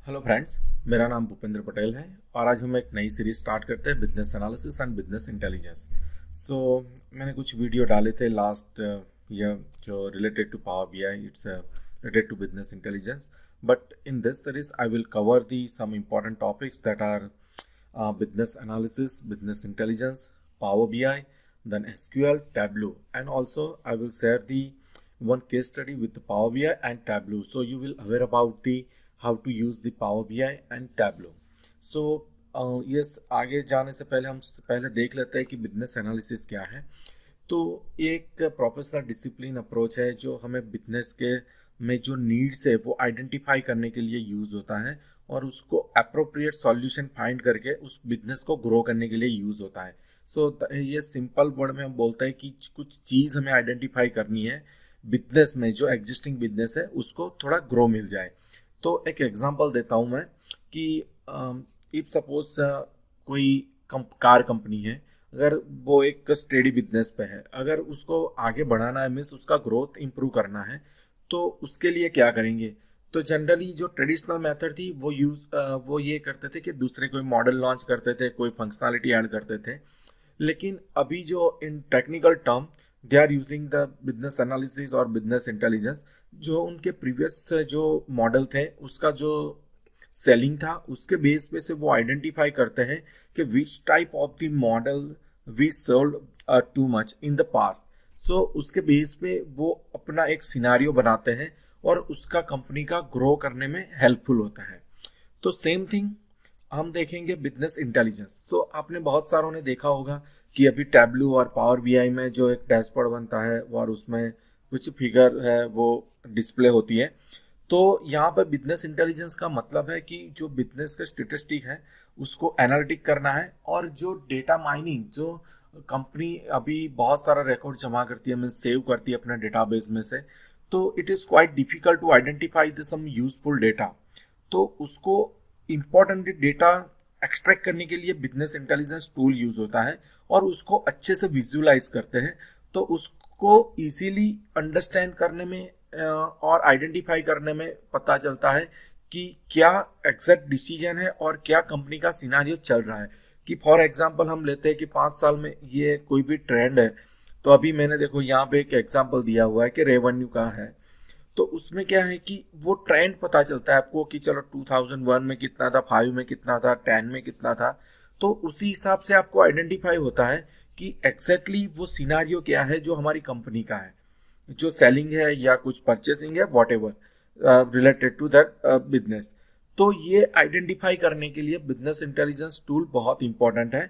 Hello friends, मेरा नाम भूपेंद्र पटेल है और आज हम एक नई सीरीज स्टार्ट करते हैं business analysis and business intelligence. मैंने कुछ वीडियो डाले थे लास्ट ईयर जो related to Power BI, it's related to business intelligence. But in this series I will cover the some important topics that are business analysis, business intelligence, Power BI, then SQL, Tableau, and also I will share the one case study with the Power BI and Tableau. So you will aware about the how to use the Power BI and Tableau. So yes, आगे जाने से पहले हम पहले देख लेते हैं कि बिजनेस एनालिसिस क्या है। तो एक प्रोफेशनल डिसिप्लिन अप्रोच है जो हमें बिजनेस के में जो नीड्स है वो आइडेंटिफाई करने के लिए यूज़ होता है और उसको अप्रोप्रिएट सॉल्यूशन फाइंड करके उस बिजनेस को ग्रो करने के लिए यूज़ होता है। ये सिंपल वर्ड में हम बोलते हैं कि कुछ चीज़ हमें आइडेंटिफाई करनी है बिजनेस में, जो एग्जिस्टिंग बिजनेस है उसको थोड़ा ग्रो मिल जाए। तो एक एग्जांपल देता हूँ मैं कि इफ सपोज कोई कार कंपनी है, अगर वो एक स्टेडी बिजनेस पे है, अगर उसको आगे बढ़ाना है, मीन्स उसका ग्रोथ इंप्रूव करना है, तो उसके लिए क्या करेंगे? तो जनरली जो ट्रेडिशनल मेथड थी वो ये करते थे कि दूसरे कोई मॉडल लॉन्च करते थे, कोई फंक्शनैलिटी ऐड करते थे। लेकिन अभी जो इन technical term they are using the business analysis और बिजनेस इंटेलिजेंस, जो उनके प्रीवियस जो मॉडल थे उसका जो सेलिंग था उसके बेस पे से वो आइडेंटिफाई करते हैं कि which type of the model we sold too much in the past. So उसके बेस पे वो अपना एक सिनारियो बनाते हैं और उसका कंपनी का ग्रो करने में हेल्पफुल होता है। तो सेम थिंग हम देखेंगे बिजनेस इंटेलिजेंस। तो आपने बहुत सारों ने देखा होगा कि अभी टैब्लू और पावर बीआई में जो एक डैशबोर्ड बनता है और उसमें कुछ फिगर है वो डिस्प्ले होती है। तो यहाँ पर बिजनेस इंटेलिजेंस का मतलब है कि जो बिजनेस का स्टेटिस्टिक है उसको एनालिटिक करना है, और जो डेटा माइनिंग, जो कंपनी अभी बहुत सारा रिकॉर्ड जमा करती है, मीन सेव करती है अपने डेटाबेस में से, तो it is quite difficult to identify the some useful data. तो उसको इम्पोर्टेंट डेटा एक्सट्रैक्ट करने के लिए बिजनेस इंटेलिजेंस टूल यूज होता है और उसको अच्छे से विजुअलाइज करते हैं। तो उसको इजीली अंडरस्टैंड करने में और आइडेंटिफाई करने में पता चलता है कि क्या एग्जैक्ट डिसीजन है और क्या कंपनी का सिनारियो चल रहा है। कि फॉर एग्जांपल हम लेते हैं कि 5 साल में ये कोई भी ट्रेंड है, तो अभी मैंने देखो यहाँ पे एक एग्जांपल दिया हुआ है कि रेवेन्यू का है। तो उसमें क्या है कि वो ट्रेंड पता चलता है आपको कि चलो 2001 में कितना था, 5 में कितना था, 10 में कितना था। तो उसी हिसाब से आपको आइडेंटिफाई होता है कि एग्जैक्टली वो सिनारियो क्या है जो हमारी कंपनी का है, जो सेलिंग है या कुछ परचेसिंग है, whatever related to that business. तो ये आइडेंटिफाई करने के लिए बिजनेस इंटेलिजेंस टूल बहुत इंपॉर्टेंट है।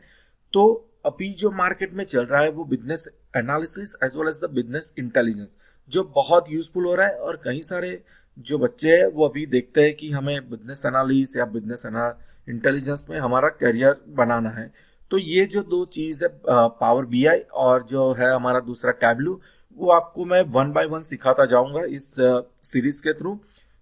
तो अभी जो मार्केट में चल रहा है वो business analysis as well as the business intelligence, जो बहुत यूजफुल हो रहा है। और कई सारे जो बच्चे हैं वो अभी देखते हैं कि हमें बिजनेस एनालिसिस या बिजनेस इंटेलिजेंस में हमारा करियर बनाना है। तो ये जो दो चीज़ है, पावर बीआई और जो है हमारा दूसरा टैब्लू, वो आपको मैं 1 बाय 1 सिखाता जाऊंगा इस सीरीज के थ्रू।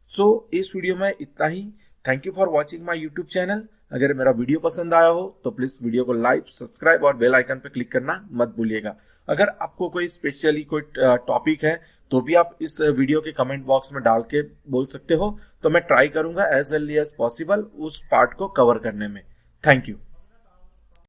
सो इस वीडियो में इतना ही। Thank you for watching my YouTube channel. अगर मेरा वीडियो पसंद आया हो तो प्लीज वीडियो को लाइक, सब्सक्राइब और बेल आइकन पर क्लिक करना मत भूलिएगा। अगर आपको कोई स्पेशली कोई टॉपिक है तो भी आप इस वीडियो के कमेंट बॉक्स में डाल के बोल सकते हो, तो मैं ट्राई करूंगा एज अर्ली एज पॉसिबल उस पार्ट को कवर करने में। Thank you.